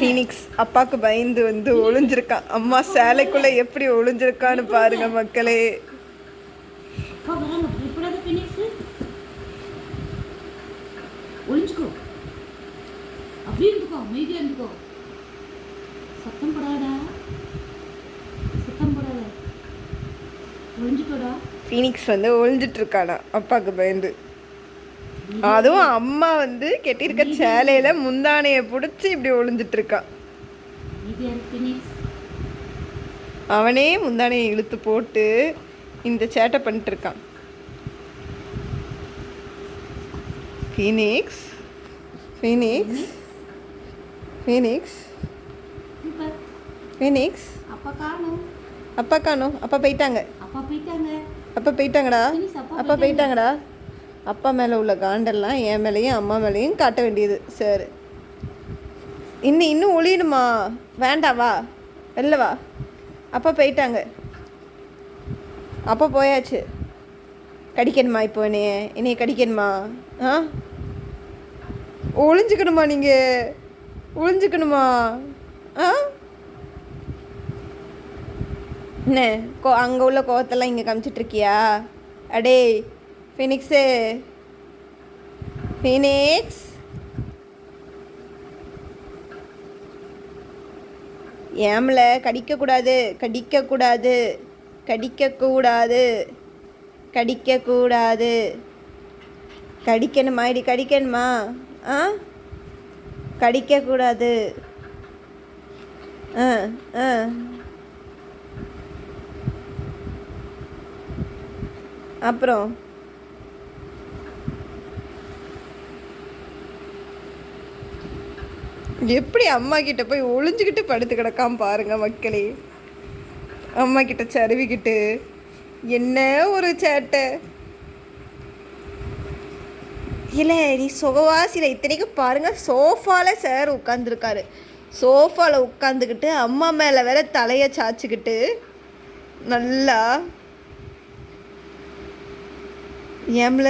Phoenix அப்பாவுக்கு பயந்து வந்து ஒளிஞ்சிருக்கான். அம்மா சேலைக்குள்ள எப்படி ஒளிஞ்சிருக்கான்னு பாருங்க மக்களே. ஒளிஞ்சுக்கோ, அப்படியே இருந்துக்கோ, அமைதியா இருந்துக்கோ, சத்தம் போடாதா, சத்தம் போடாத, ஒளிஞ்சுக்கோடா. ஃபீனிக்ஸ் வந்து ஒளிஞ்சிட்டு இருக்கானா அப்பாவுக்கு பயந்து. அதுவும் அம்மா வந்து கெட்டியிருக்க சேலையில முந்தானைய பிடிச்சி இப்படி ஒளிஞ்சிட்டு இருக்கான். அவனே முந்தானையை இழுத்து போட்டு இந்த சேட்டை பண்ணிட்டு இருக்கான். ஃபீனிக்ஸ் ஃபீனிக்ஸ் ஃபீனிக்ஸ் ஃபீனிக்ஸ் அப்பா காணோம். அப்பா போயிட்டாங்க. அப்பா போயிட்டாங்கடா. அப்பா போயிட்டாங்கடா. அப்பா மேலே உள்ள காண்டெல்லாம் என் மேலேயும் அம்மா மேலேயும் காட்ட வேண்டியது சார். இன்னும் ஒளியணுமா? வேண்டாவா, வெளில வா. அப்பா போயிட்டாங்க. அப்பா போயாச்சு. கடிக்கணுமா இப்போ என்னைய கடிக்கணுமா? ஆ, ஒளிஞ்சுக்கணுமா? நீங்கள் ஒளிஞ்சுக்கணுமா? ஆ, என்ன அங்கே உள்ள கோவத்தெல்லாம் இங்கே காமிச்சிட்ருக்கியா? அடே ஃபீனிக்ஸு, ஃபீனிக்ஸ், ஏம்ல கடிக்கக்கூடாது, கடிக்கக்கூடாது, கடிக்கக்கூடாது, கடிக்கக்கூடாது. கடிக்கணுமா? இடி கடிக்கணுமா? ஆ, கடிக்கக்கூடாது. ஆ ஆ அப்புறம் எப்படி அம்மா கிட்ட போய் ஒளிஞ்சுக்கிட்டு படுத்து கிடக்காம பாருங்க மக்களே. அம்மா கிட்ட சருவிக்கிட்டு என்ன ஒரு சேட்டை. இல்லை நீ சுகவாசியில் இத்தனைக்கும் பாருங்க, சோஃபாவில் சார் உட்காந்துருக்காரு. சோஃபாவில் உட்காந்துக்கிட்டு அம்மா மேலே வேற தலையை சாய்ச்சிக்கிட்டு நல்லா ஏம்ல